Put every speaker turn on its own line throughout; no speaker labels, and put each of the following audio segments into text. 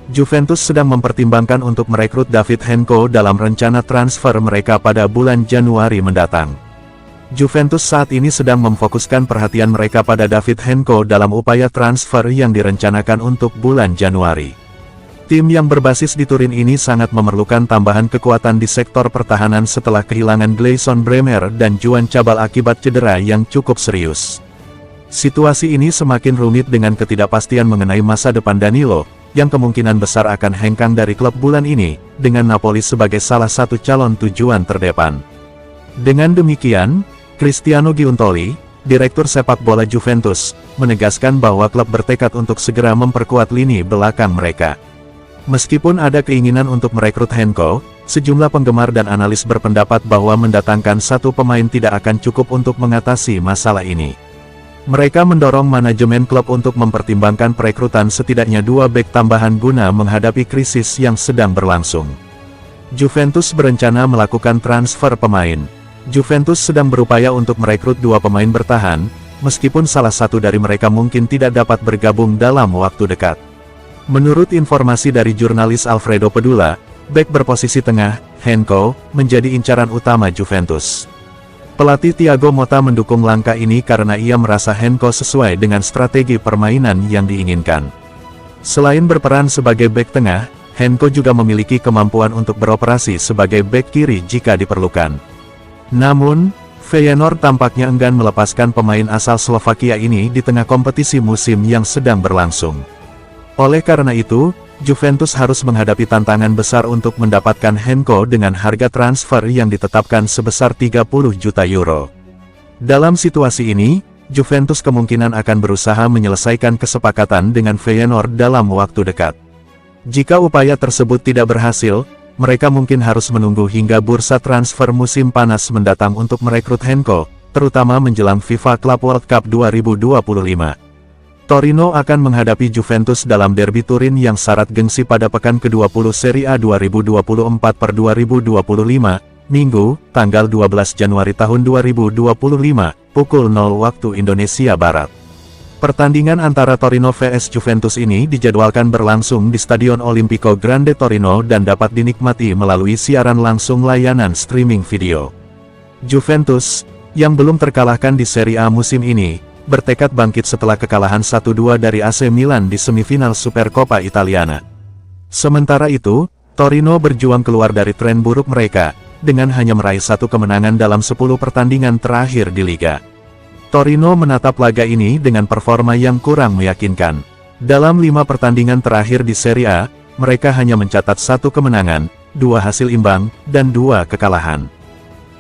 Juventus sedang mempertimbangkan untuk merekrut David Henko dalam rencana transfer mereka pada bulan Januari mendatang. Juventus saat ini sedang memfokuskan perhatian mereka pada David Henko dalam upaya transfer yang direncanakan untuk bulan Januari. Tim yang berbasis di Turin ini sangat memerlukan tambahan kekuatan di sektor pertahanan setelah kehilangan Gleison Bremer dan Juan Cabal akibat cedera yang cukup serius. Situasi ini semakin rumit dengan ketidakpastian mengenai masa depan Danilo, yang kemungkinan besar akan hengkang dari klub bulan ini, dengan Napoli sebagai salah satu calon tujuan terdepan. Dengan demikian, Cristiano Giuntoli, Direktur Sepak Bola Juventus, menegaskan bahwa klub bertekad untuk segera memperkuat lini belakang mereka. Meskipun ada keinginan untuk merekrut Henko, sejumlah penggemar dan analis berpendapat bahwa mendatangkan satu pemain tidak akan cukup untuk mengatasi masalah ini. Mereka mendorong manajemen klub untuk mempertimbangkan perekrutan setidaknya 2 bek tambahan guna menghadapi krisis yang sedang berlangsung. Juventus berencana melakukan transfer pemain. Juventus sedang berupaya untuk merekrut 2 pemain bertahan, meskipun salah satu dari mereka mungkin tidak dapat bergabung dalam waktu dekat. Menurut informasi dari jurnalis Alfredo Pedula, bek berposisi tengah, Henko, menjadi incaran utama Juventus. Pelatih Thiago Motta mendukung langkah ini karena ia merasa Henko sesuai dengan strategi permainan yang diinginkan. Selain berperan sebagai bek tengah, Henko juga memiliki kemampuan untuk beroperasi sebagai bek kiri jika diperlukan. Namun, Feyenoord tampaknya enggan melepaskan pemain asal Slovakia ini di tengah kompetisi musim yang sedang berlangsung. Oleh karena itu, Juventus harus menghadapi tantangan besar untuk mendapatkan Henko dengan harga transfer yang ditetapkan sebesar 30 juta euro. Dalam situasi ini, Juventus kemungkinan akan berusaha menyelesaikan kesepakatan dengan Feyenoord dalam waktu dekat. Jika upaya tersebut tidak berhasil, mereka mungkin harus menunggu hingga bursa transfer musim panas mendatang untuk merekrut Henko, terutama menjelang FIFA Club World Cup 2025. Torino akan menghadapi Juventus dalam derby Turin yang syarat gengsi pada pekan ke-20 Serie A 2024/2025, Minggu, tanggal 12 Januari tahun 2025, pukul 0 waktu Indonesia Barat. Pertandingan antara Torino vs Juventus ini dijadwalkan berlangsung di Stadion Olimpico Grande Torino dan dapat dinikmati melalui siaran langsung layanan streaming video. Juventus, yang belum terkalahkan di Serie A musim ini, bertekad bangkit setelah kekalahan 1-2 dari AC Milan di semifinal Supercoppa Italiana. Sementara itu, Torino berjuang keluar dari tren buruk mereka, dengan hanya meraih 1 kemenangan dalam 10 pertandingan terakhir di Liga. Torino menatap laga ini dengan performa yang kurang meyakinkan. Dalam 5 pertandingan terakhir di Serie A, mereka hanya mencatat 1 kemenangan, 2 hasil imbang, dan 2 kekalahan.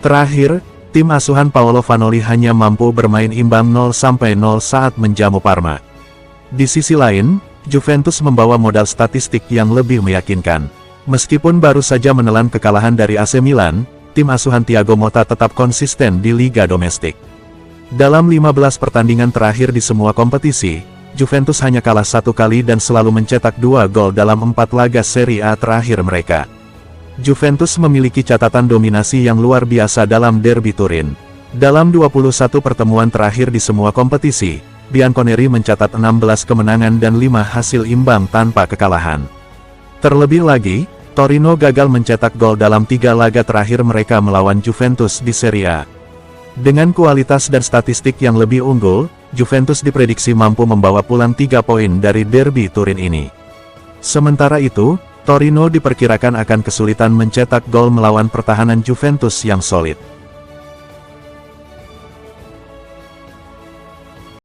Terakhir, tim asuhan Paolo Vanoli hanya mampu bermain imbang 0-0 saat menjamu Parma. Di sisi lain, Juventus membawa modal statistik yang lebih meyakinkan. Meskipun baru saja menelan kekalahan dari AC Milan, tim asuhan Thiago Motta tetap konsisten di liga domestik. Dalam 15 pertandingan terakhir di semua kompetisi, Juventus hanya kalah 1 kali dan selalu mencetak 2 gol dalam 4 laga Serie A terakhir mereka. Juventus memiliki catatan dominasi yang luar biasa dalam derby Turin. Dalam 21 pertemuan terakhir di semua kompetisi, Bianconeri mencatat 16 kemenangan dan 5 hasil imbang tanpa kekalahan. Terlebih lagi, Torino gagal mencetak gol dalam 3 laga terakhir mereka melawan Juventus di Serie A. Dengan kualitas dan statistik yang lebih unggul, Juventus diprediksi mampu membawa pulang 3 poin dari derby Turin ini. Sementara itu, Torino diperkirakan akan kesulitan mencetak gol melawan pertahanan Juventus yang solid.